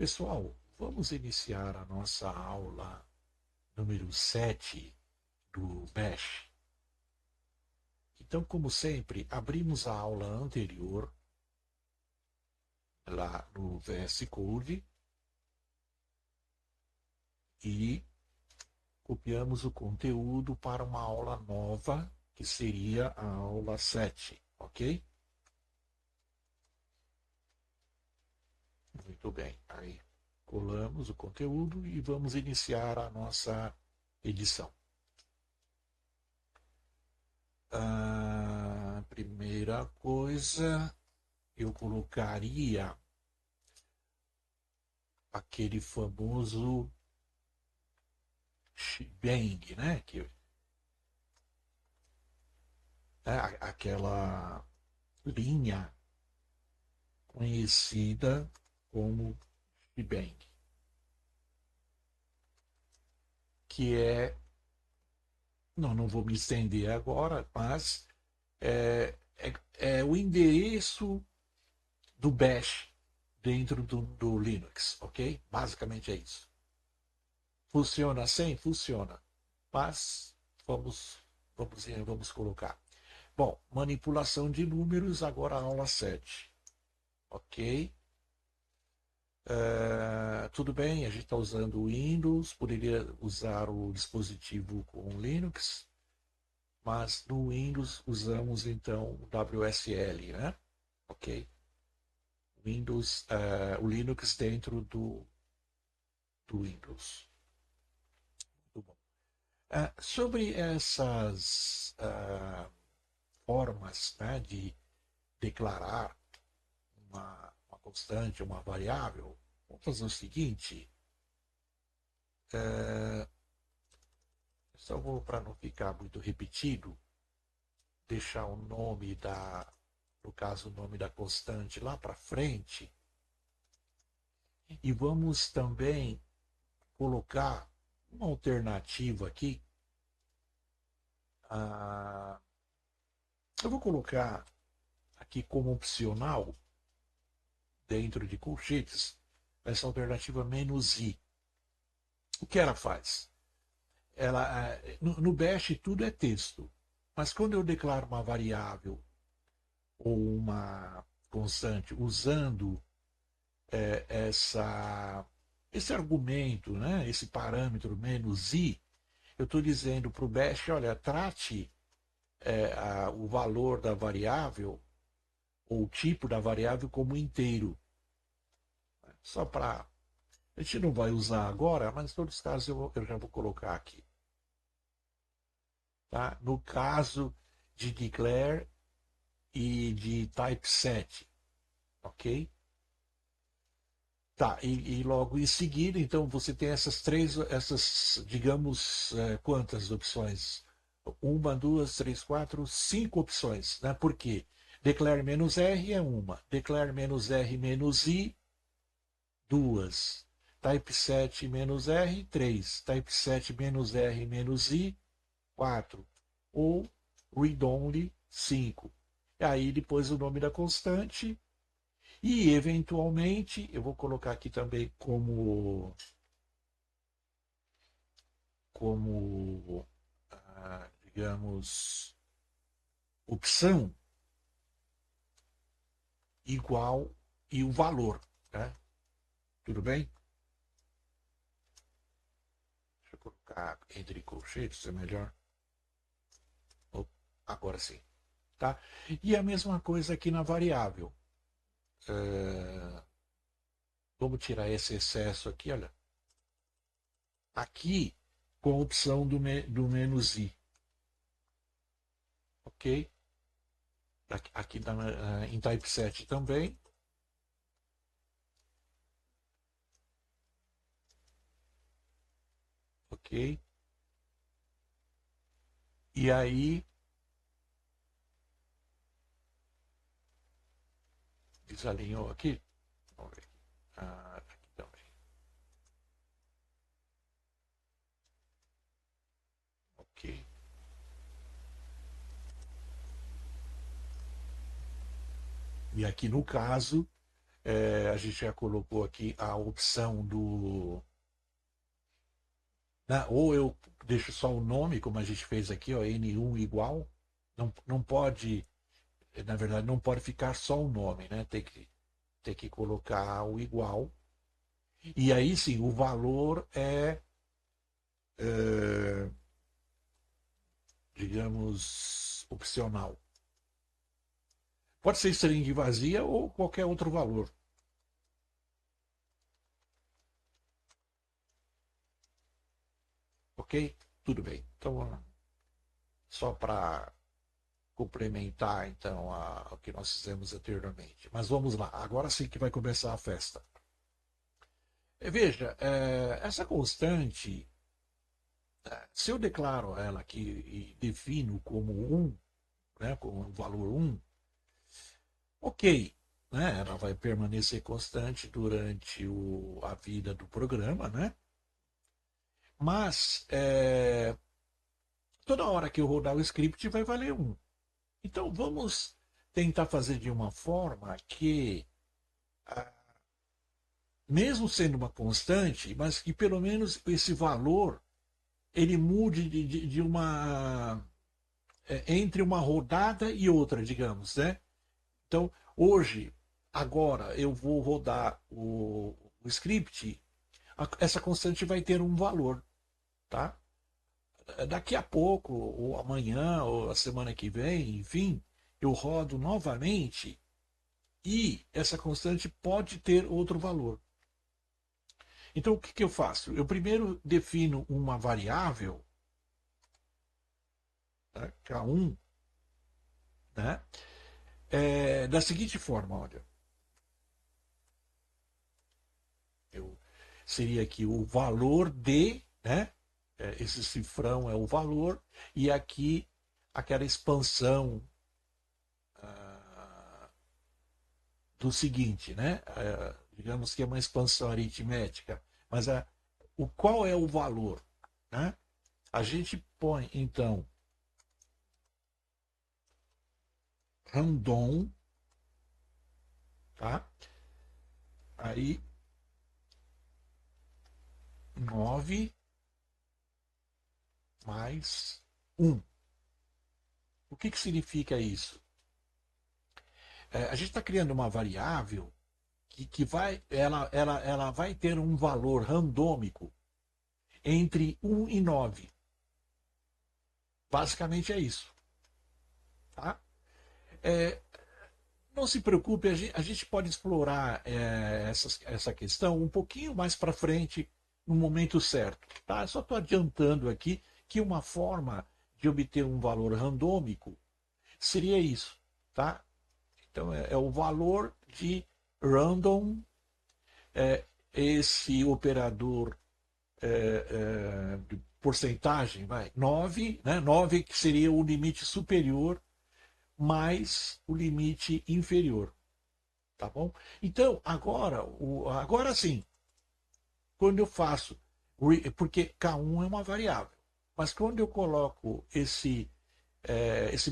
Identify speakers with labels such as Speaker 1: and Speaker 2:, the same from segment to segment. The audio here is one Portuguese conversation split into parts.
Speaker 1: Pessoal, vamos iniciar a nossa aula número 7 do Bash. Então, como sempre, abrimos a aula anterior lá no VS Code e copiamos o conteúdo para uma aula nova, que seria a aula 7, ok? Muito bem. Aí colamos o conteúdo e vamos iniciar a nossa edição. A primeira coisa, eu colocaria aquele famoso shebang, né? É aquela linha conhecida como shebang, que é, não vou me estender agora, mas é o endereço do bash dentro do Linux, ok? Basicamente é isso. Funciona assim? Funciona. Mas vamos colocar. Bom, manipulação de números, agora aula 7. Ok? Tudo bem, a gente está usando o Windows, poderia usar o dispositivo com Linux, mas no Windows usamos então o WSL, né? Ok? Windows, o Linux dentro do Windows. Muito bom. Sobre essas formas, né, de declarar uma constante, uma variável, vamos fazer o seguinte, só vou, para não ficar muito repetido, deixar o nome no caso, o nome da constante lá para frente, e vamos também colocar uma alternativa aqui. Eu vou colocar aqui como opcional, dentro de colchetes, essa alternativa "-i". O que ela faz? No Bash tudo é texto, mas quando eu declaro uma variável ou uma constante usando esse argumento, né, esse parâmetro "-i", eu estou dizendo para o Bash, olha, trate o valor da variável ou o tipo da variável como inteiro. Só para... A gente não vai usar agora, mas em todos os casos eu já vou colocar aqui. Tá? No caso de declare e de typeset, ok? Tá, e logo em seguida, então, você tem digamos, quantas opções? Uma, duas, três, quatro, cinco opções, né? Por quê? Declare "-r" é uma, declare "-r -i", duas, typeset "-r", três, typeset "-r -i", quatro, ou read-only, cinco. E aí depois o nome da constante e, eventualmente, eu vou colocar aqui também como digamos, opção igual e o valor. Né? Tudo bem? Deixa eu colocar entre colchetes, é melhor. Agora sim. Tá? E a mesma coisa aqui na variável. Vamos tirar esse excesso aqui, olha. Aqui, com a opção do "-i". Ok? Aqui em typeset também. Ok? E aí, desalinhou aqui. Vamos ver. Aqui também. Ok. E aqui no caso, A gente já colocou aqui a opção do... Né? Ou eu deixo só o nome, como a gente fez aqui, ó, N1 igual. Não pode, na verdade, não pode ficar só o nome, né? Tem que colocar o igual. E aí sim, o valor é, digamos, opcional. Pode ser string vazia ou qualquer outro valor. Ok? Tudo bem. Então, só para complementar então o que nós fizemos anteriormente. Mas vamos lá, agora sim que vai começar a festa. Veja, essa constante, se eu declaro ela aqui e defino como um, né, como um valor um, ok, né, ela vai permanecer constante durante a vida do programa, né? Mas toda hora que eu rodar o script vai valer um. Então vamos tentar fazer de uma forma que, mesmo sendo uma constante, mas que pelo menos esse valor ele mude de uma entre uma rodada e outra, digamos, né? Então hoje, agora eu vou rodar o script, essa constante vai ter um valor, tá? Daqui a pouco, ou amanhã, ou a semana que vem, enfim, eu rodo novamente e essa constante pode ter outro valor. Então, o que, que eu faço? Eu primeiro defino uma variável, né, K1, né, da seguinte forma, olha, eu, seria aqui o valor de, né, esse cifrão é o valor, e aqui aquela expansão do seguinte, né, digamos que é uma expansão aritmética, mas qual é o valor? Né? A gente põe, então, random, tá? Aí 9 mais um. O que, que significa isso? A gente está criando uma variável que vai, ela vai ter um valor randômico entre um e 9. Basicamente é isso. Tá? É, não se preocupe, a gente pode explorar essa questão um pouquinho mais para frente, no momento certo. Tá? Só estou adiantando aqui que uma forma de obter um valor randômico seria isso. Tá? Então, é o valor de random, esse operador de porcentagem, vai, 9, né? 9 que seria o limite superior mais o limite inferior. Tá bom? Então, agora sim, quando eu faço, porque K1 é uma variável, mas quando eu coloco esse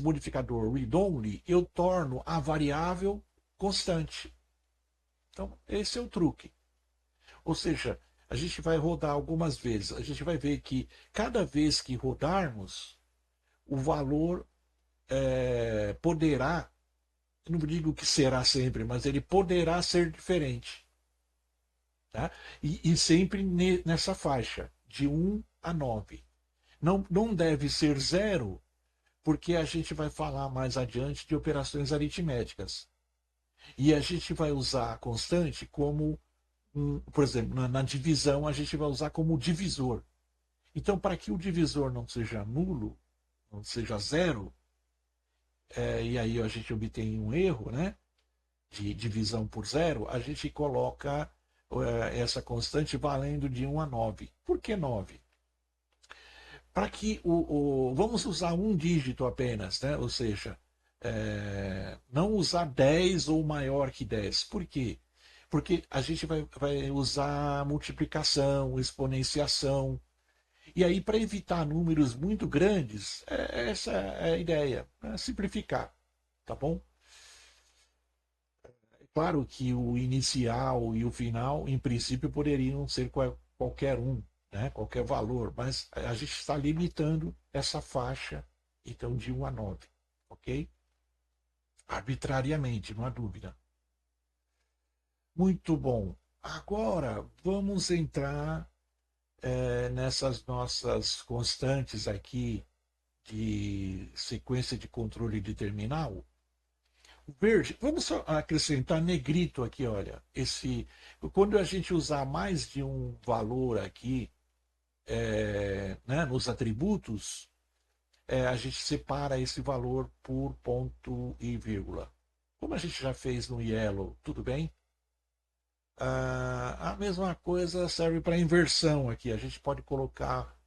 Speaker 1: modificador read-only, eu torno a variável constante. Então, esse é o truque. Ou seja, a gente vai rodar algumas vezes. A gente vai ver que cada vez que rodarmos, o valor poderá, não digo que será sempre, mas ele poderá ser diferente. Tá? E sempre nessa faixa, de 1 a 9. Não deve ser zero, porque a gente vai falar mais adiante de operações aritméticas. E a gente vai usar a constante como, por exemplo, na divisão, a gente vai usar como divisor. Então, para que o divisor não seja nulo, não seja zero, e aí a gente obtém um erro, né, de divisão por zero, a gente coloca essa constante valendo de 1 a 9. Por que 9? Para que vamos usar um dígito apenas, né? Ou seja, não usar 10 ou maior que 10. Por quê? Porque a gente vai usar multiplicação, exponenciação. E aí, para evitar números muito grandes, essa é a ideia, né? Simplificar. Tá bom? Claro que o inicial e o final, em princípio, poderiam ser qualquer um, né? Qualquer valor, mas a gente está limitando essa faixa, então, de 1 a 9, ok? Arbitrariamente, não há dúvida. Muito bom. Agora, vamos entrar nessas nossas constantes aqui de sequência de controle de terminal. O verde, vamos só acrescentar negrito aqui, olha. Quando a gente usar mais de um valor aqui, né, nos atributos, a gente separa esse valor por ponto e vírgula. Como a gente já fez no Yellow, tudo bem? A mesma coisa serve para inversão aqui. A gente pode colocar,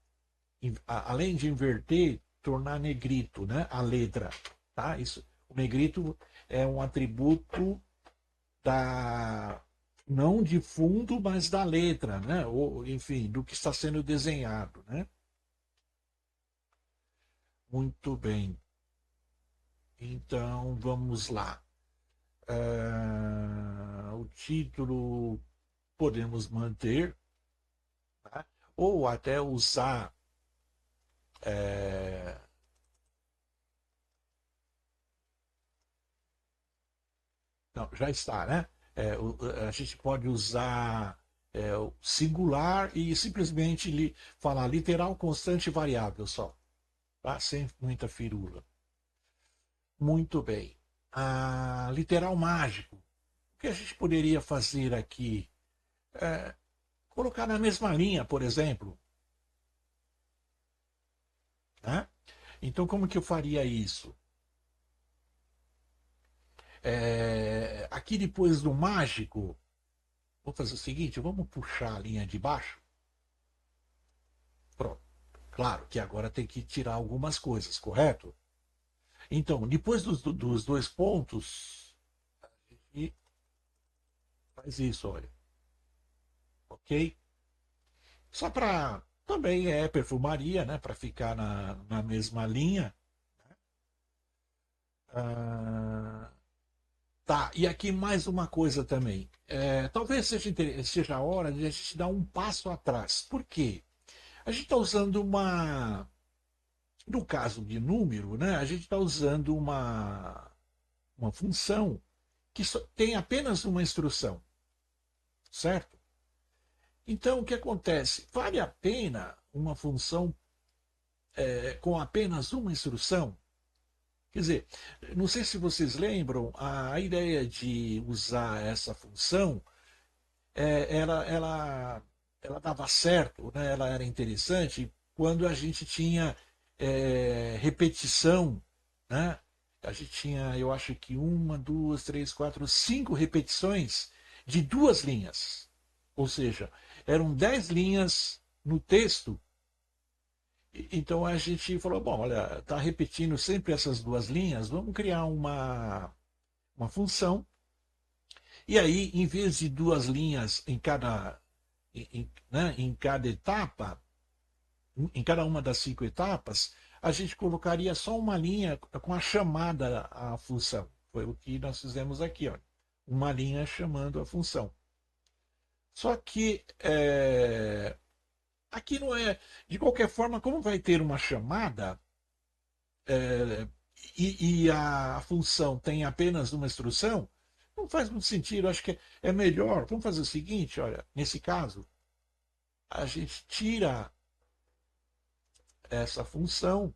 Speaker 1: além de inverter, tornar negrito, né? A letra, tá? Isso, o negrito é um atributo da não de fundo, mas da letra, né? Ou, enfim, do que está sendo desenhado, né? Muito bem. Então, vamos lá. O título podemos manter, tá? Ou até usar não, já está, né? A gente pode usar o singular e simplesmente falar literal, constante e variável só, tá? Sem muita firula. Muito bem. Literal mágico. O que a gente poderia fazer aqui? Colocar na mesma linha, por exemplo. Né? Então, como que eu faria isso? Aqui depois do mágico, vou fazer o seguinte, vamos puxar a linha de baixo. Pronto. Claro que agora tem que tirar algumas coisas, correto? Então, depois dos dois pontos, e faz isso, olha. Ok? Só para. Também é perfumaria, né? Para ficar na mesma linha. Ah, tá, e aqui mais uma coisa também. Talvez seja a hora de a gente dar um passo atrás. Por quê? A gente está usando uma. No caso de número, né? A gente está usando uma função que tem apenas uma instrução, certo? Então, o que acontece? Vale a pena uma função com apenas uma instrução? Quer dizer, não sei se vocês lembram, a ideia de usar essa função, é, ela, ela, ela dava certo, né? Ela era interessante quando a gente tinha repetição, né? A gente tinha, eu acho que uma, duas, três, quatro, cinco repetições de duas linhas. Ou seja, eram 10 linhas no texto. Então a gente falou, bom, olha, está repetindo sempre essas duas linhas, vamos criar uma função. E aí, em vez de duas linhas né, em cada etapa, em cada uma das cinco etapas, a gente colocaria só uma linha com a chamada à função. Foi o que nós fizemos aqui, ó. Uma linha chamando a função. Só que aqui não é. De qualquer forma, como vai ter uma chamada é, e a função tem apenas uma instrução, não faz muito sentido. Acho que é melhor. Vamos fazer o seguinte: olha, nesse caso, a gente tira essa função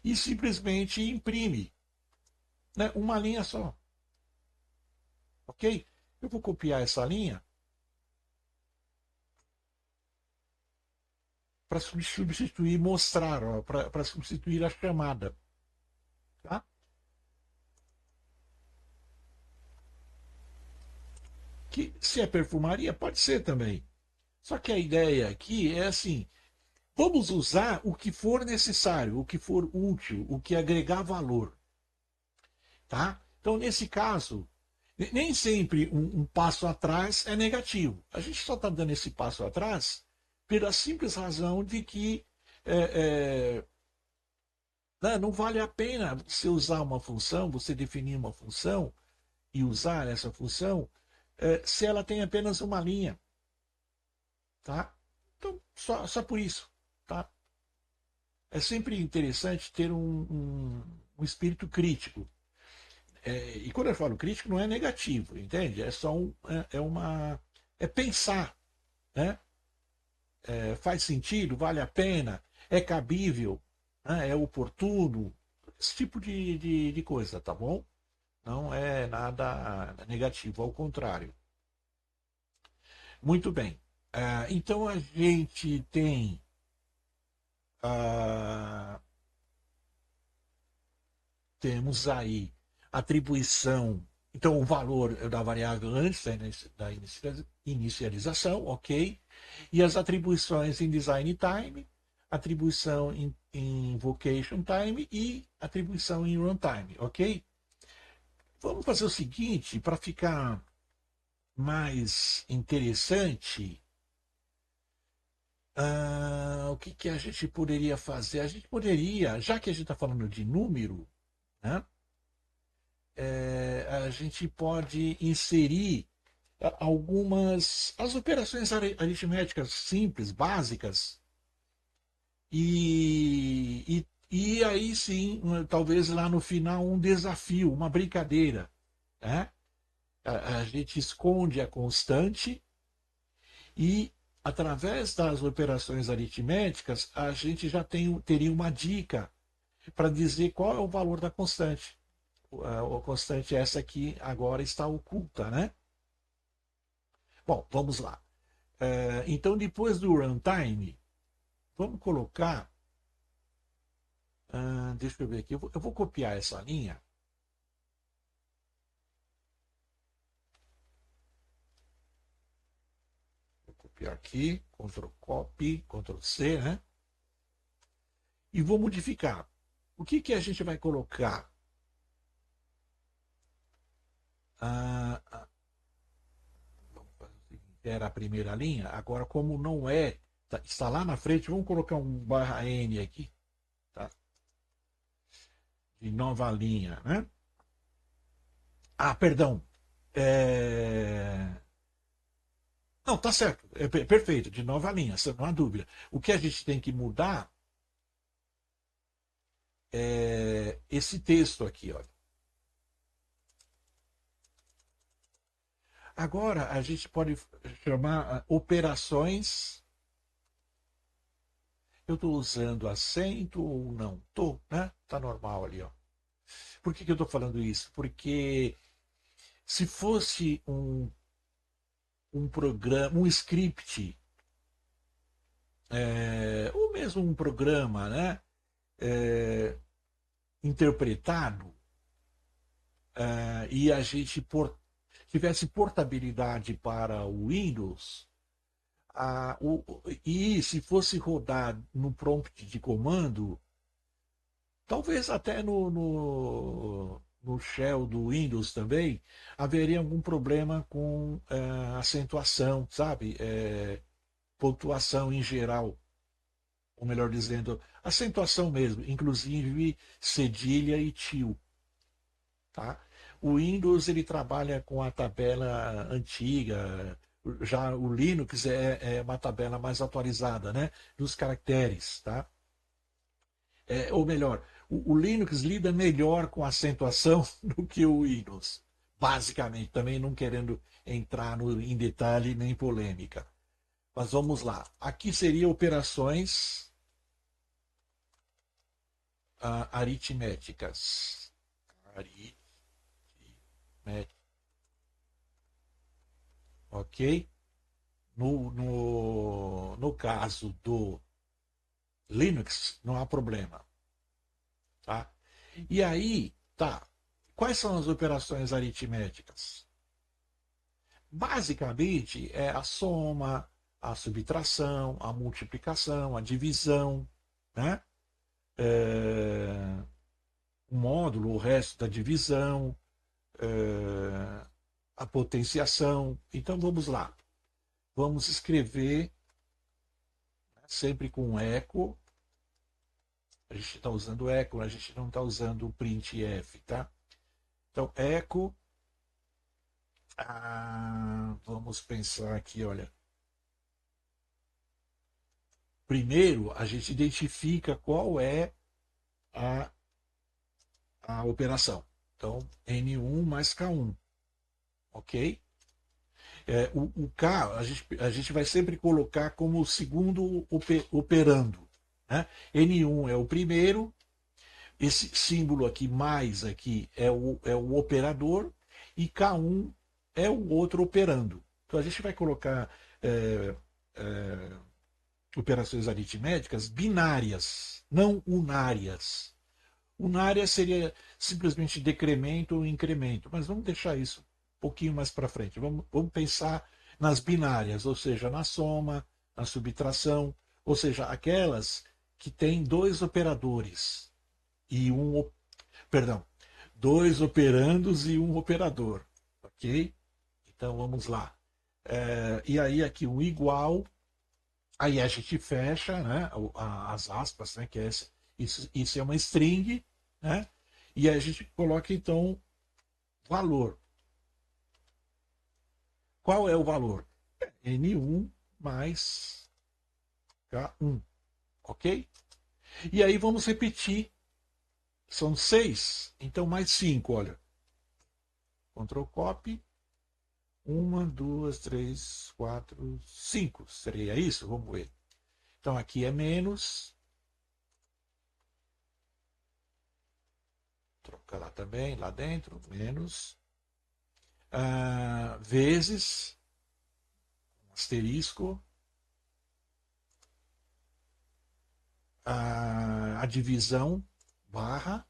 Speaker 1: e simplesmente imprime, né, uma linha só. Ok? Eu vou copiar essa linha para substituir, mostrar, para substituir a chamada. Tá? Que se é perfumaria, pode ser também. Só que a ideia aqui é assim: vamos usar o que for necessário, o que for útil, o que agregar valor. Tá? Então, nesse caso, nem sempre um passo atrás é negativo. A gente só está dando esse passo atrás pela simples razão de que é, Né? Não vale a pena você usar uma função, você definir uma função e usar essa função se ela tem apenas uma linha. Tá? Então, só por isso. Tá? É sempre interessante ter um espírito crítico. E quando eu falo crítico, não é negativo, entende? É só é pensar, né? Faz sentido, vale a pena, é cabível, né? É oportuno, esse tipo de coisa, tá bom? Não é nada negativo, ao contrário. Muito bem. Então a gente tem ah, temos aí atribuição, então o valor da variável antes da inicialização, ok? E as atribuições em design time, atribuição em invocation time e atribuição em runtime, ok? Vamos fazer o seguinte, para ficar mais interessante, o que, que a gente poderia fazer? A gente poderia, já que a gente está falando de número, né? A gente pode inserir algumas as operações aritméticas simples, básicas, e aí sim, talvez lá no final, um desafio, uma brincadeira. Né? A gente esconde a constante e, através das operações aritméticas, a gente já teria uma dica para dizer qual é o valor da constante. A constante é essa aqui agora está oculta, né? Bom, vamos lá. Então, depois do runtime, vamos colocar. Deixa eu ver aqui. Eu vou copiar essa linha. Vou copiar aqui. Ctrl Copy, Ctrl C, né? E vou modificar. O que, que a gente vai colocar? Ah, ah, vamos fazer o seguinte, era a primeira linha. Agora, como não é, está lá na frente, vamos colocar um barra N aqui. Tá? De nova linha, né? Perdão. É... Não, tá certo. É perfeito, de nova linha, não há dúvida. O que a gente tem que mudar é esse texto aqui, olha. Agora a gente pode chamar operações. Eu estou usando acento ou não? Estou, né? Tá normal ali, ó. Por que eu estou falando isso? Porque se fosse um programa, um script, ou mesmo um programa, né? É, interpretado, e a gente tivesse portabilidade para o Windows, e se fosse rodar no prompt de comando, talvez até no shell do Windows também, haveria algum problema com acentuação, sabe? Pontuação em geral, ou melhor dizendo, acentuação mesmo, inclusive cedilha e tio. Tá? O Windows ele trabalha com a tabela antiga, já o Linux é uma tabela mais atualizada, né? Dos caracteres, tá? Ou melhor, o Linux lida melhor com acentuação do que o Windows, basicamente, também não querendo entrar em detalhe nem polêmica. Mas vamos lá. Aqui seria operações aritméticas. Aritméticas. Ok? No caso do Linux, não há problema. Tá? E aí, tá. Quais são as operações aritméticas? Basicamente, é a soma, a subtração, a multiplicação, a divisão, né? É, o módulo, o resto da divisão, a potenciação. Então, vamos lá. Vamos escrever, sempre com eco. A gente está usando echo, a gente não está usando printf, tá? Então, echo, vamos pensar aqui, olha. Primeiro, a gente identifica qual é a, a operação. Então, N1 mais K1, ok? O K, a gente vai sempre colocar como o segundo operando. Né? N1 é o primeiro, esse símbolo aqui, mais aqui, é o operador, e K1 é o outro operando. Então a gente vai colocar é, é, operações aritméticas binárias, não unárias. Unária seria simplesmente decremento ou incremento, mas vamos deixar isso um pouquinho mais para frente. Vamos pensar nas binárias, ou seja, na soma, na subtração, ou seja, aquelas que têm dois operadores e perdão, dois operandos e um operador, ok? Então vamos lá. E aí aqui um igual, aí a gente fecha, né, as aspas, né, que é isso é uma string, né? E aí a gente coloca então valor. Qual é o valor? N1 mais K1, ok? E aí vamos repetir. São 6, então mais 5, olha. Ctrl copy. Uma, duas, três, quatro, cinco. Seria isso? Vamos ver. Então aqui é menos. Trocar lá também, lá dentro, menos. Vezes, asterisco. A divisão, barra.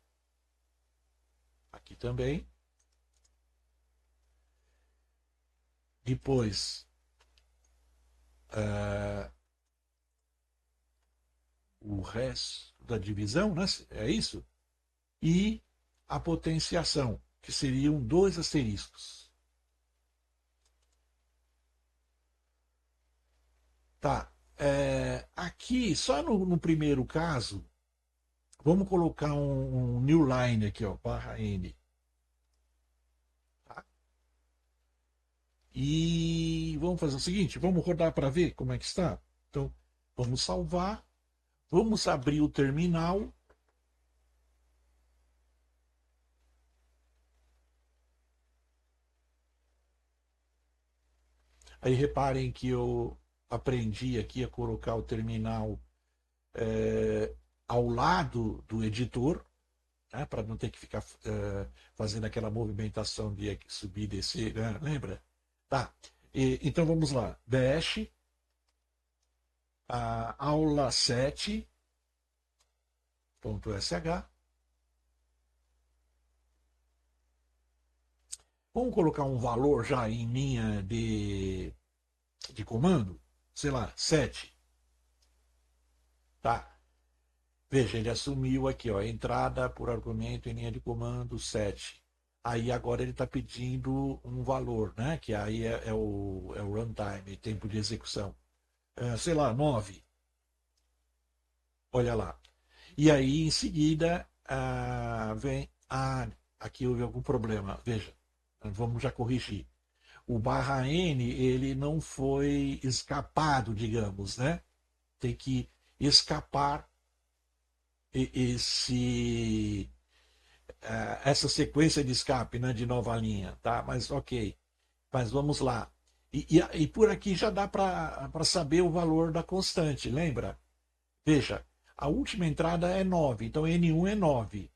Speaker 1: Aqui também. Depois, o resto da divisão, né? É isso? E a potenciação, que seriam dois asteriscos. Tá. Aqui, só no primeiro caso, vamos colocar um new line aqui, ó, barra N. Tá? E vamos fazer o seguinte, vamos rodar para ver como é que está. Então, vamos salvar, vamos abrir o terminal. Aí reparem que eu aprendi aqui a colocar o terminal ao lado do editor, né, para não ter que ficar fazendo aquela movimentação de subir e descer, né, lembra? Tá. Então vamos lá. Bash, aula 7.sh. Vamos colocar um valor já em linha de comando? Sei lá, 7. Tá. Veja, ele assumiu aqui, ó, entrada por argumento em linha de comando 7. Aí agora ele está pedindo um valor, né? Que aí é o runtime, tempo de execução. Sei lá, 9. Olha lá. E aí, em seguida, vem. Aqui houve algum problema. Veja, vamos já corrigir. O barra N, ele não foi escapado, digamos, né? Tem que escapar essa sequência de escape, né, de nova linha, tá? Mas ok, mas vamos lá. E por aqui já dá para saber o valor da constante, lembra? Veja, a última entrada é 9, então N1 é 9.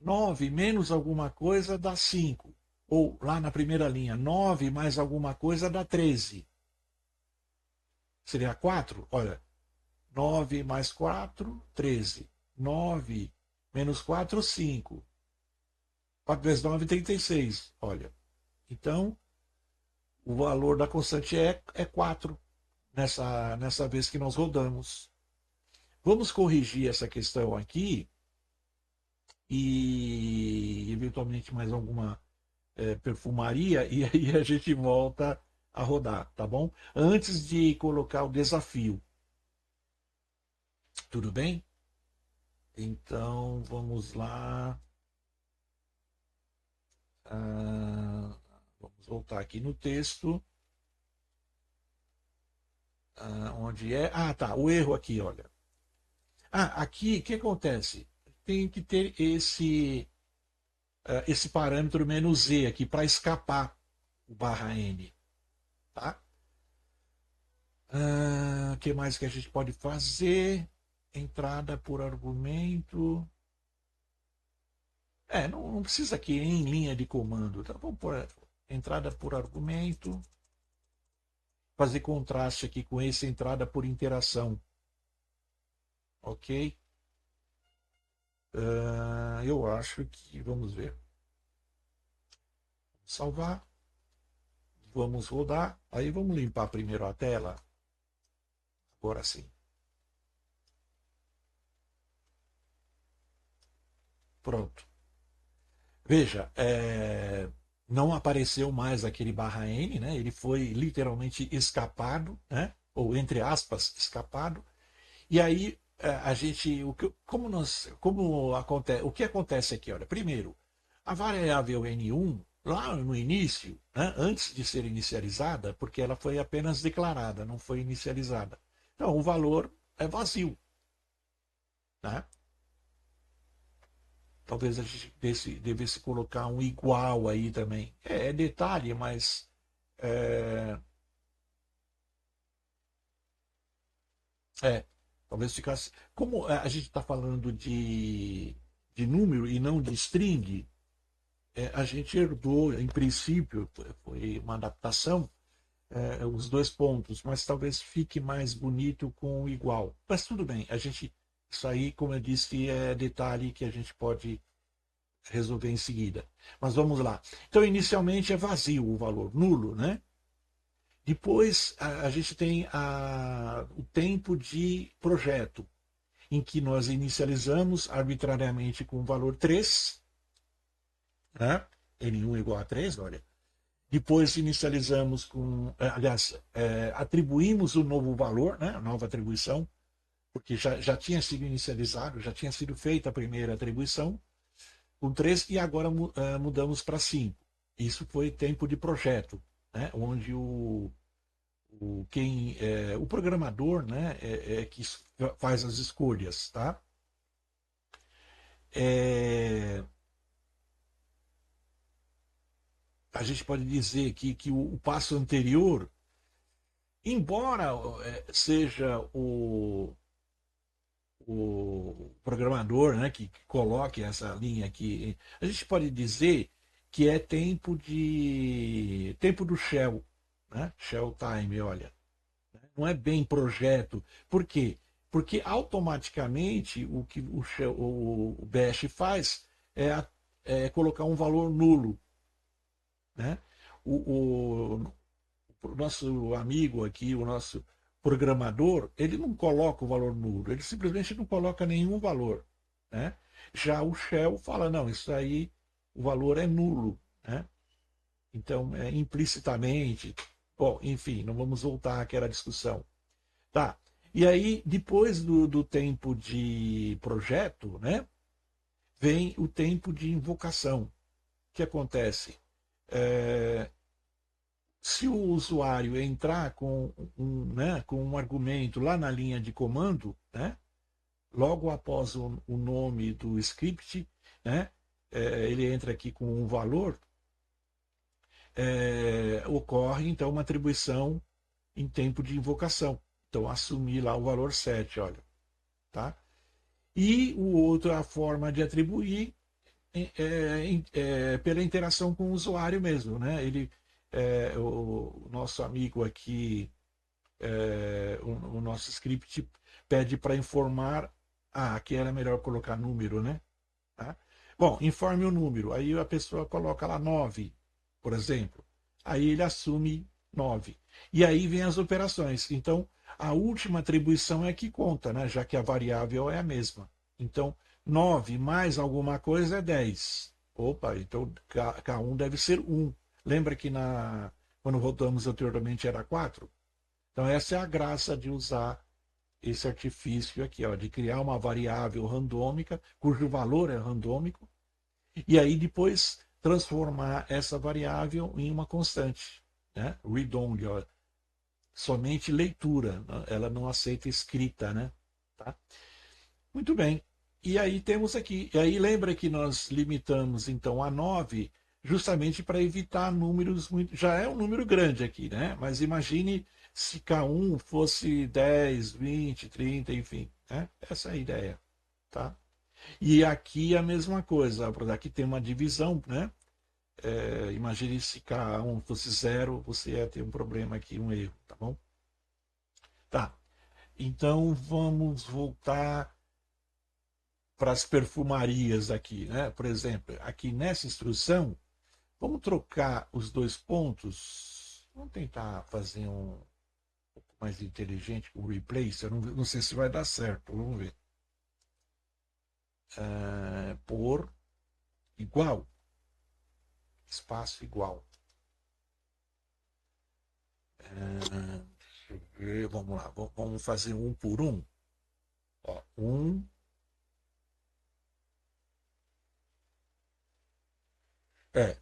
Speaker 1: 9 menos alguma coisa dá 5. Ou lá na primeira linha, 9 mais alguma coisa dá 13. Seria 4? Olha, 9 mais 4, 13. 9 menos 4, 5. 4 vezes 9, 36. Olha, então o valor da constante é 4 nessa vez que nós rodamos. Vamos corrigir essa questão aqui e eventualmente mais alguma perfumaria e aí a gente volta a rodar, tá bom? Antes de colocar o desafio. Tudo bem? Então, vamos lá. Vamos voltar aqui no texto. Onde é? Ah, tá. O erro aqui, olha. Aqui, o que acontece? Tem que ter esse parâmetro menos "z" aqui para escapar o barra "n". Tá? O que mais que a gente pode fazer? Entrada por argumento. Não precisa aqui em linha de comando. Tá? Vamos por entrada por argumento. Fazer contraste aqui com esse entrada por interação. Ok? Eu acho que. Vamos ver. Salvar. Vamos rodar. Aí vamos limpar primeiro a tela. Agora sim. Pronto. Veja, não apareceu mais aquele barra "n", né? Ele foi literalmente escapado, né? Ou entre aspas, escapado. E aí a gente, o que acontece aqui? Olha, primeiro, a variável N1, lá no início, né, antes de ser inicializada, porque ela foi apenas declarada, não foi inicializada. Então, o valor é vazio. Né? Talvez a gente devesse colocar um igual aí também. É detalhe, mas é, é, talvez ficasse. Como a gente está falando de número e não de string, a gente herdou, em princípio, foi uma adaptação, os dois pontos, mas talvez fique mais bonito com o igual. Mas tudo bem, isso aí, como eu disse, é detalhe que a gente pode resolver em seguida. Mas vamos lá. Então, inicialmente é vazio o valor, nulo, né? Depois a gente tem o tempo de projeto, em que nós inicializamos arbitrariamente com o valor 3, né? N1 igual a 3, olha. Depois inicializamos com, aliás, atribuímos o novo valor, né? A nova atribuição, porque já tinha sido inicializado, já tinha sido feita a primeira atribuição, com 3, e agora mudamos para 5. Isso foi tempo de projeto, né? Onde o programador, né, que faz as escolhas. Tá? A gente pode dizer que o passo anterior, embora seja o programador, né, que coloque essa linha aqui, a gente pode dizer que é tempo do shell, né? Shell time, olha. Não é bem projeto. Por quê? Porque automaticamente o que o Bash faz é colocar um valor nulo. Né? O nosso amigo aqui, o nosso programador, ele não coloca o valor nulo, ele simplesmente não coloca nenhum valor. Né? Já o Shell fala, não, isso aí, o valor é nulo. Né? Então, implicitamente, bom, enfim, não vamos voltar àquela discussão. Tá. E aí, depois do tempo de projeto, né, vem o tempo de invocação. O que acontece? É, Se o usuário entrar com um argumento lá na linha de comando, né, logo após o nome do script, né, ele entra aqui com um valor, ocorre então uma atribuição em tempo de invocação. Então, assumir lá o valor 7, olha. Tá? E o outro, a forma de atribuir pela interação com o usuário mesmo. Né? O nosso amigo aqui, o nosso script pede para informar, aqui era melhor colocar número, né? Tá? Bom, informe o número. Aí a pessoa coloca lá 9, por exemplo. Aí ele assume 9. E aí vem as operações. Então, a última atribuição é que conta, né? Já que a variável é a mesma. Então, 9 mais alguma coisa é 10. Opa, então K1 deve ser 1. Lembra que quando voltamos anteriormente era 4? Então, essa é a graça de usar esse artifício aqui, ó, de criar uma variável randômica, cujo valor é randômico, e aí depois transformar essa variável em uma constante, né? Read only, ó, somente leitura, né? Ela não aceita escrita, né? Tá? Muito bem. E aí temos aqui, e aí lembra que nós limitamos então a 9 justamente para evitar números muito, já é um número grande aqui, né? Mas imagine se K1 fosse 10, 20, 30, enfim, né? Essa é a ideia, tá? E aqui a mesma coisa, aqui tem uma divisão, né? Imagine se K1 fosse zero, você ia ter um problema aqui, um erro, tá bom? Tá. Então vamos voltar para as perfumarias aqui, né? Por exemplo, aqui nessa instrução, vamos trocar os dois pontos. Vamos tentar fazer um pouco mais inteligente com o replace. Eu não sei se vai dar certo. Vamos ver. Por igual. Espaço igual. Deixa eu ver, vamos lá. Vamos fazer um por um. Ó, um.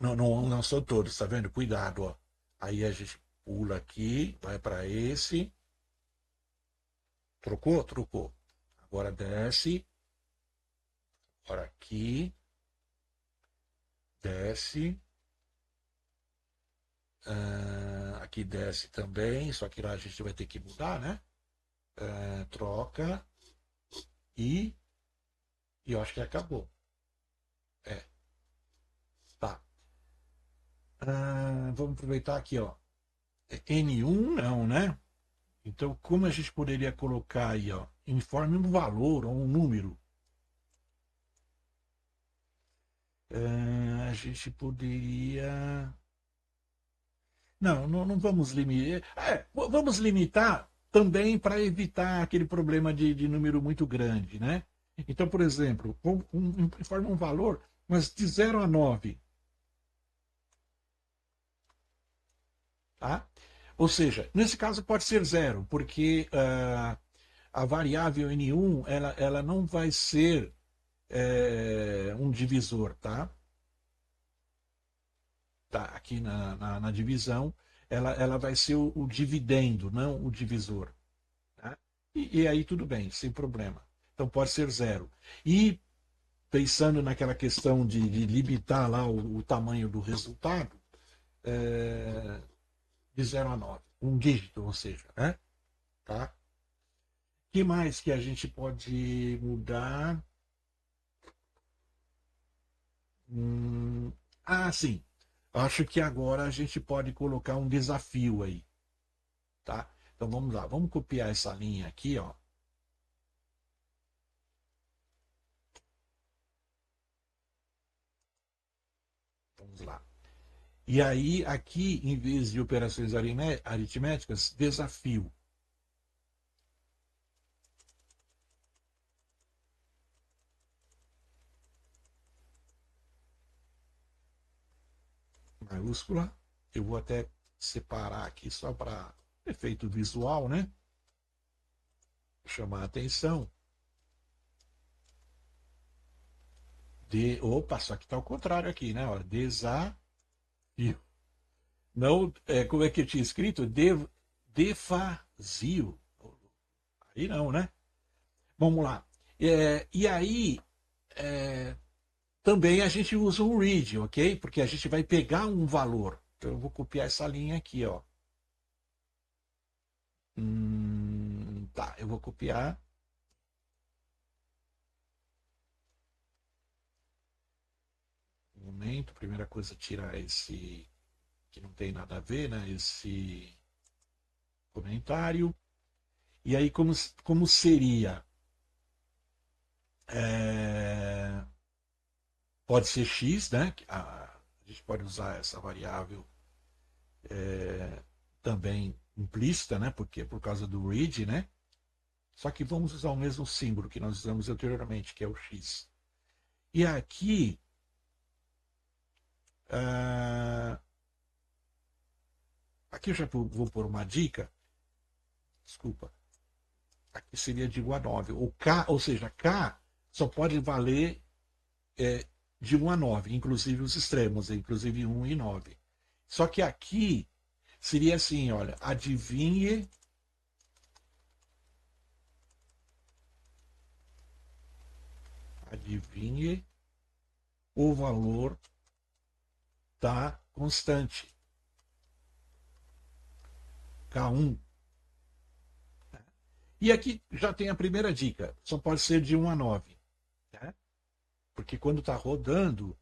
Speaker 1: Não são todos, tá vendo? Cuidado, ó. Aí a gente pula aqui, vai para esse. Trocou? Trocou. Agora desce. Agora aqui. Desce. Aqui desce também, só que lá a gente vai ter que mudar, né? Troca. E. E eu acho que acabou. É, tá. Vamos aproveitar aqui, ó. N1 não, né? Então, como a gente poderia colocar aí, ó? Informe um valor ou um número. A gente poderia. Não vamos limitar. Vamos limitar também para evitar aquele problema de número muito grande, né? Então, por exemplo, informa um valor, mas de 0 a 9, tá? Ou seja, nesse caso pode ser zero, porque a variável N1 ela não vai ser um divisor, tá? Tá aqui na divisão, ela vai ser o dividendo, não o divisor. Tá? E aí tudo bem, sem problema. Então pode ser zero. E pensando naquela questão de limitar lá o tamanho do resultado, é, de 0 a 9, um dígito, ou seja, né? Tá? O que mais que a gente pode mudar? Sim. Acho que agora a gente pode colocar um desafio aí, tá? Então vamos lá, vamos copiar essa linha aqui, ó. Vamos lá. E aí, aqui, em vez de operações aritméticas, desafio. Maiúscula. Eu vou até separar aqui só para efeito visual, né? Chamar a atenção. Opa, só que está ao contrário aqui, né? Ó, desafio. Não, como é que eu tinha escrito? Defazio. Aí não, né? Vamos lá. E aí, é, também a gente usa um read, ok? Porque a gente vai pegar um valor. Então eu vou copiar essa linha aqui, ó. Tá, eu vou copiar. Um momento, primeira coisa, tirar esse que não tem nada a ver, né? Esse comentário. E aí, como seria? É, pode ser x, né? A gente pode usar essa variável também implícita, né? Porque por causa do read, né? Só que vamos usar o mesmo símbolo que nós usamos anteriormente, que é o x. E aqui, ah, aqui eu já vou pôr uma dica. Desculpa. aqui seria de 1 a 9. O K, ou seja, K só pode valer de 1 a 9, inclusive os extremos, inclusive 1 e 9. Só que aqui seria assim, olha, adivinhe o valor da constante K1. E aqui já tem a primeira dica, só pode ser de 1 a 9. Né? Porque quando está rodando,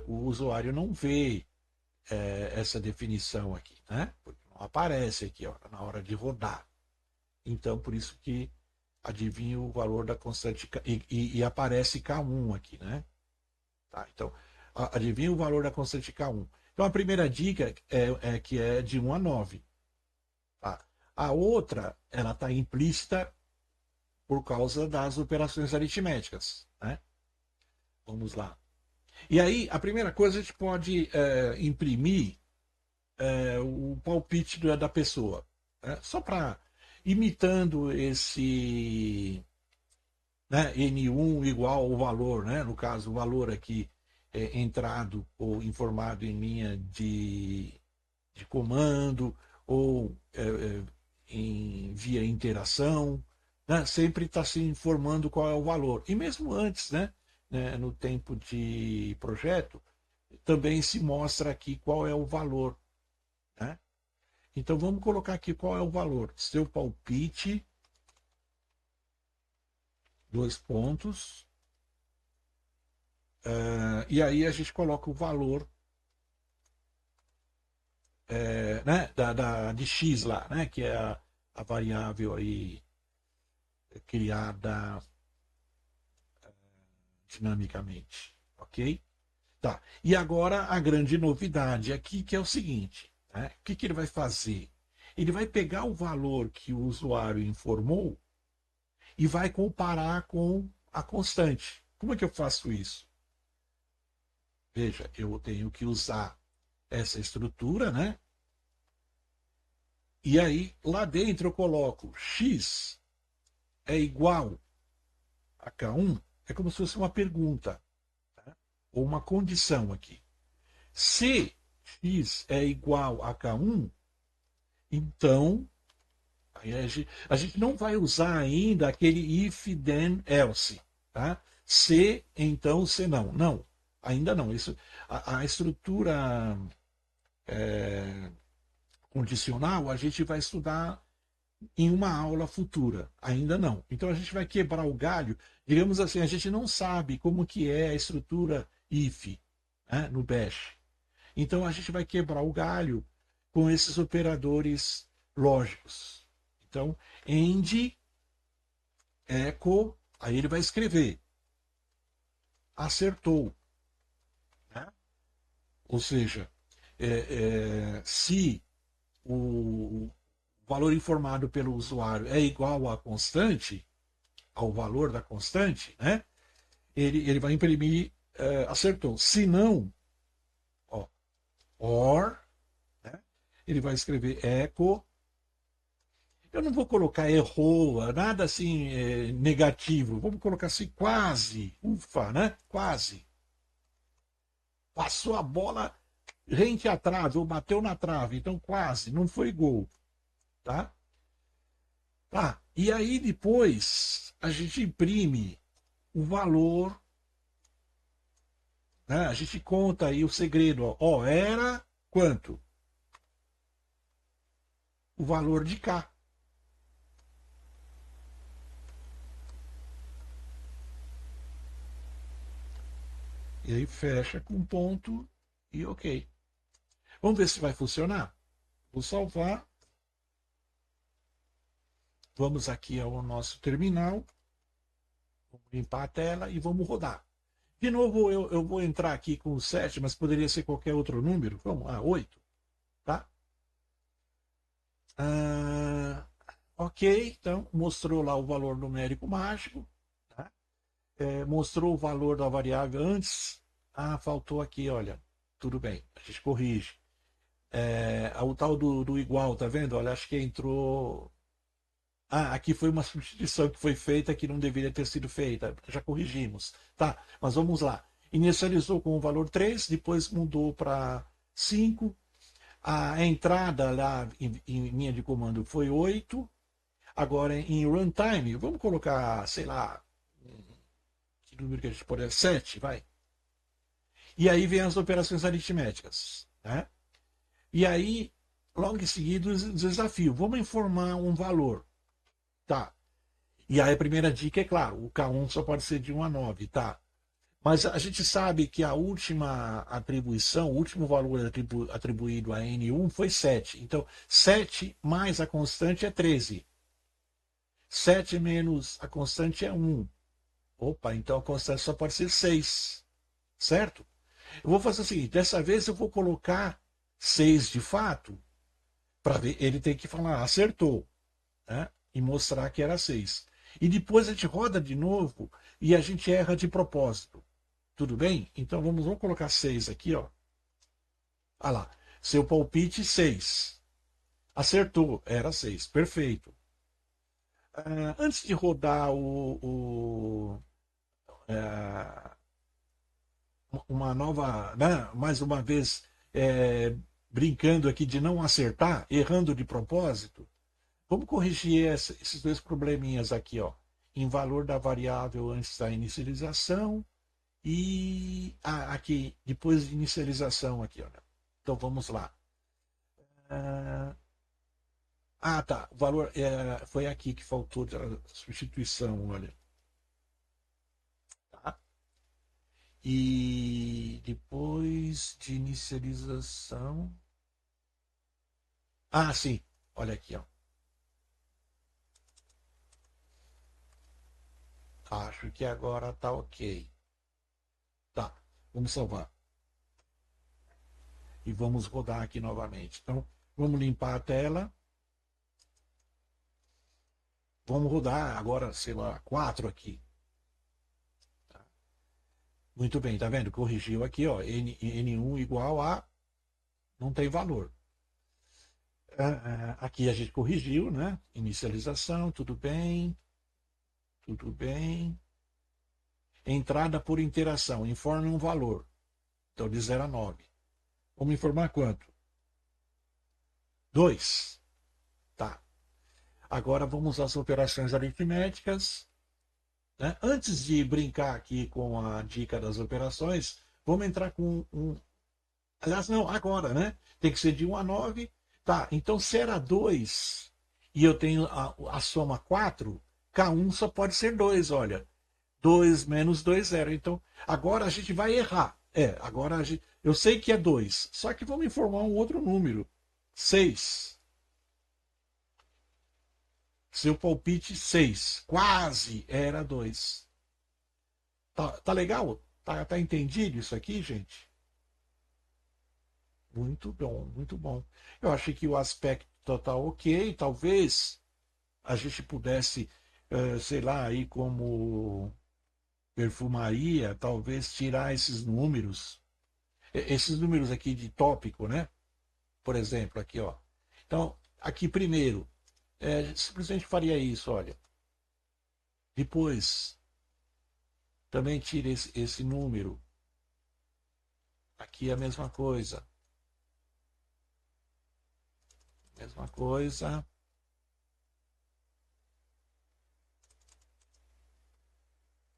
Speaker 1: o usuário não vê essa definição aqui, né? Porque não aparece aqui ó, na hora de rodar. Então, por isso que adivinha o valor da constante e aparece K1 aqui, né? Tá, então, adivinha o valor da constante K1. Então, a primeira dica é que é de 1 a 9. Tá? A outra, ela está implícita por causa das operações aritméticas, né? Vamos lá. E aí, a primeira coisa, a gente pode imprimir o palpite da pessoa. Né? Só para imitando esse né, N1 igual ao valor, né? No caso, o valor aqui entrado ou informado em linha de comando ou via interação, né? Sempre está se informando qual é o valor. E mesmo antes, né, no tempo de projeto, também se mostra aqui qual é o valor. Né? Então vamos colocar aqui qual é o valor. Seu palpite, dois pontos, e aí a gente coloca o valor né, de x lá, né, que é a variável aí criada dinamicamente, ok? Tá. E agora a grande novidade aqui que é o seguinte, né, o que ele vai fazer? Ele vai pegar o valor que o usuário informou e vai comparar com a constante. Como é que eu faço isso? Veja, eu tenho que usar essa estrutura, né? E aí, lá dentro eu coloco x é igual a K1, é como se fosse uma pergunta, tá? Ou uma condição aqui. Se x é igual a K1, então aí a gente não vai usar ainda aquele if, then, else. Tá? Se, então, se não. Não, ainda não. Isso, a estrutura condicional a gente vai estudar em uma aula futura. Ainda não. Então a gente vai quebrar o galho. Digamos assim, a gente não sabe como que é a estrutura if, né, no Bash. Então a gente vai quebrar o galho com esses operadores lógicos. Então, end, echo, aí ele vai escrever. Acertou. Né? Ou seja, se o valor informado pelo usuário é igual à constante, ao valor da constante, né? Ele vai imprimir acertou. Se não, ó, or, né? Ele vai escrever echo. Eu não vou colocar errou, nada assim negativo. Vamos colocar assim quase, ufa, né? Quase. Passou a bola rente à trave ou bateu na trave, então quase, não foi gol, tá? Tá. E aí depois a gente imprime o valor, né? A gente conta aí o segredo, ó, era quanto? O valor de K. E aí fecha com ponto e ok. Vamos ver se vai funcionar? Vou salvar. Vamos aqui ao nosso terminal. Vamos limpar a tela e vamos rodar. De novo, eu vou entrar aqui com o 7, mas poderia ser qualquer outro número. Vamos, 8. Tá? Ok, então mostrou lá o valor numérico mágico. Tá? Mostrou o valor da variável antes. Faltou aqui, olha. Tudo bem, a gente corrige. O tal do igual, tá vendo? Olha, acho que entrou Ah, aqui foi uma substituição que foi feita que não deveria ter sido feita. Já corrigimos. Tá, mas vamos lá. Inicializou com o valor 3, depois mudou para 5. A entrada lá em linha de comando foi 8. Agora em runtime, vamos colocar, sei lá, que número que a gente pode. 7, vai. E aí vem as operações aritméticas. Né? E aí, logo em seguida, o desafio. Vamos informar um valor. Tá. E aí a primeira dica é claro, o K1 só pode ser de 1 a 9, tá? Mas a gente sabe que a última atribuição, o último valor atribuído a N1 foi 7. Então, 7 mais a constante é 13. 7 menos a constante é 1. Opa, então a constante só pode ser 6. Certo? Eu vou fazer o seguinte, dessa vez eu vou colocar 6 de fato, para ver, ele tem que falar, acertou, né? E mostrar que era 6. E depois a gente roda de novo e a gente erra de propósito. Tudo bem? Então vamos colocar 6 aqui, ó. Ah lá. Seu palpite 6. Acertou, era 6. Perfeito. Antes de rodar é, uma nova, né, mais uma vez, brincando aqui de não acertar, errando de propósito, vamos corrigir esses dois probleminhas aqui, ó. Em valor da variável antes da inicialização e aqui, depois de inicialização aqui, olha. Então vamos lá. Tá. O valor foi aqui que faltou a substituição, olha. Tá? E depois de inicialização. Ah, sim. Olha aqui, ó. Acho que agora tá ok. Tá. Vamos salvar. E vamos rodar aqui novamente. Então, vamos limpar a tela. Vamos rodar agora, sei lá, 4 aqui. Muito bem, tá vendo? Corrigiu aqui, ó. N1 igual a. Não tem valor. Aqui a gente corrigiu, né? Inicialização, tudo bem. Tudo bem. Entrada por interação, informe um valor. Então, de 0 a 9. Vamos informar quanto? 2. Tá. Agora vamos às operações aritméticas. Né? Antes de brincar aqui com a dica das operações, vamos entrar com um. Aliás, não, agora, né? Tem que ser de 1 a 9. Tá, então se era 2 e eu tenho a soma 4, K1 só pode ser 2, olha. 2 menos 2, 0. Então, agora a gente vai errar. Agora eu sei que é 2, só que vamos informar um outro número. 6. Seu palpite 6. Quase era 2. Tá legal? Tá entendido isso aqui, gente? Muito bom, muito bom. Eu achei que o aspecto tá ok. Talvez a gente pudesse, sei lá, aí como perfumaria, talvez tirar esses números. Esses números aqui de tópico, né? Por exemplo, aqui, ó. Então, aqui primeiro, simplesmente faria isso, olha. Depois, também tira esse número. Aqui é a mesma coisa. Mesma coisa.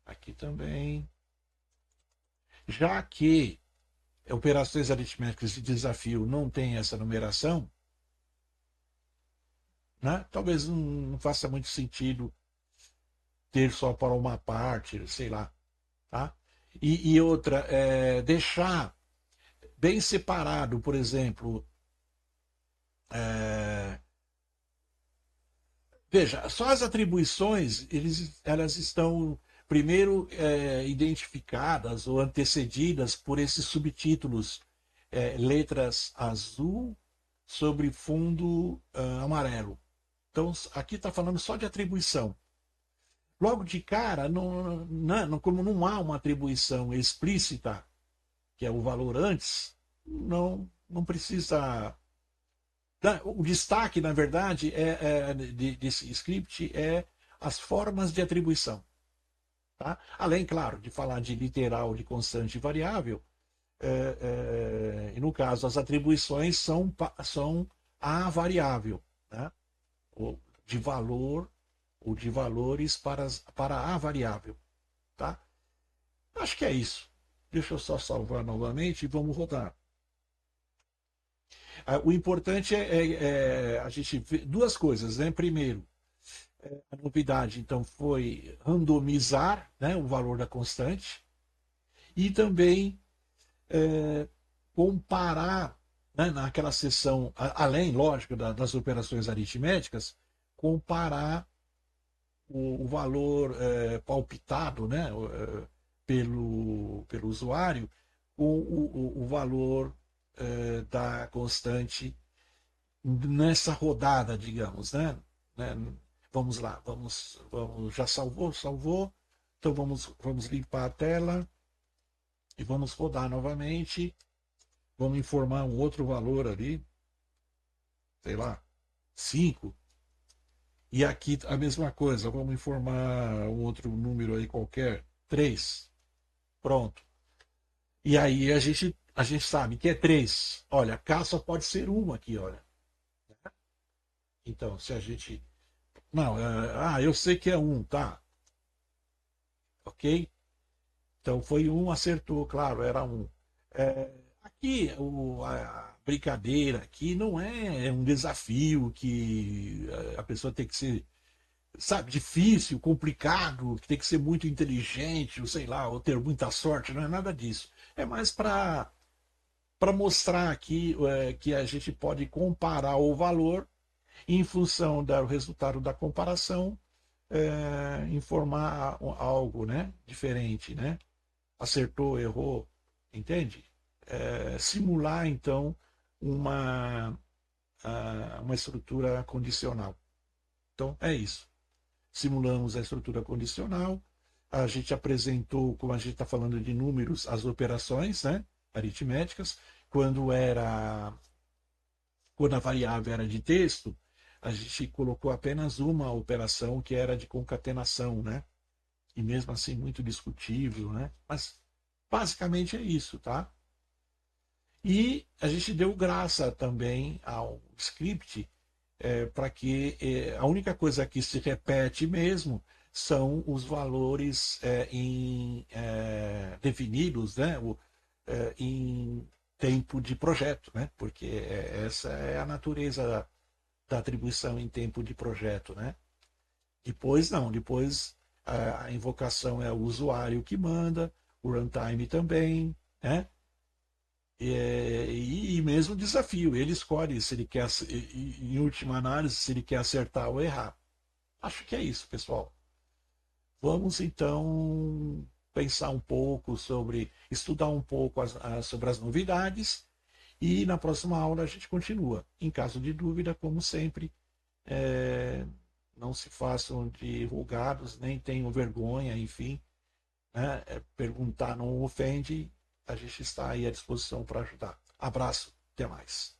Speaker 1: Aqui também. Já que operações aritméticas de desafio não tem essa numeração, né? Talvez não faça muito sentido ter só para uma parte, sei lá. Tá? E outra, deixar bem separado, por exemplo, é, veja, só as atribuições, elas estão primeiro identificadas ou antecedidas por esses subtítulos, letras azul sobre fundo amarelo. Então, aqui está falando só de atribuição. Logo de cara, como não há uma atribuição explícita, que é o valor antes, não precisa O destaque, na verdade, desse script é as formas de atribuição. Tá? Além, claro, de falar de literal, de constante e variável, e no caso, as atribuições são a variável, né? Ou de valor, ou de valores para a variável. Tá? Acho que é isso. Deixa eu só salvar novamente e vamos rodar. O importante é a gente ver duas coisas, né? Primeiro, a novidade então foi randomizar, né, o valor da constante e também comparar, né, naquela seção, além, lógico, das operações aritméticas, comparar o valor palpitado, né, pelo usuário com o valor da constante nessa rodada, digamos, né? Vamos lá, já salvou. Então vamos limpar a tela e vamos rodar novamente. Vamos informar um outro valor ali, sei lá, 5. E aqui a mesma coisa, vamos informar um outro número aí qualquer, 3. Pronto. E aí a gente sabe que é 3. Olha, K só pode ser uma aqui, olha. Então, se a gente. Não, eu sei que é 1, tá? Ok? Então foi 1, acertou, claro, era 1. Aqui, a brincadeira aqui não é um desafio que a pessoa tem que ser, sabe, difícil, complicado, que tem que ser muito inteligente, ou sei lá, ou ter muita sorte, não é nada disso. É mais para mostrar aqui que a gente pode comparar o valor em função do resultado da comparação, informar algo, né, diferente, né? Acertou, errou, entende? Simular então uma, uma estrutura condicional. Então é isso. Simulamos a estrutura condicional. A gente apresentou, como a gente está falando de números, as operações, né, aritméticas. Quando a variável era de texto, a gente colocou apenas uma operação que era de concatenação, né? E mesmo assim muito discutível, né? Mas basicamente é isso, tá? E a gente deu graça também ao script para que a única coisa que se repete mesmo são os valores definidos, né? Em tempo de projeto, né? Porque essa é a natureza da atribuição em tempo de projeto, né? Depois não, depois a invocação é o usuário que manda, o runtime também, né? E mesmo o desafio, ele escolhe se ele quer, em última análise, se ele quer acertar ou errar. Acho que é isso, pessoal. Vamos então pensar um pouco estudar um pouco sobre as novidades e na próxima aula a gente continua. Em caso de dúvida, como sempre, é, não se façam de rugados, nem tenham vergonha, enfim, né? Perguntar não ofende, a gente está aí à disposição para ajudar. Abraço, até mais.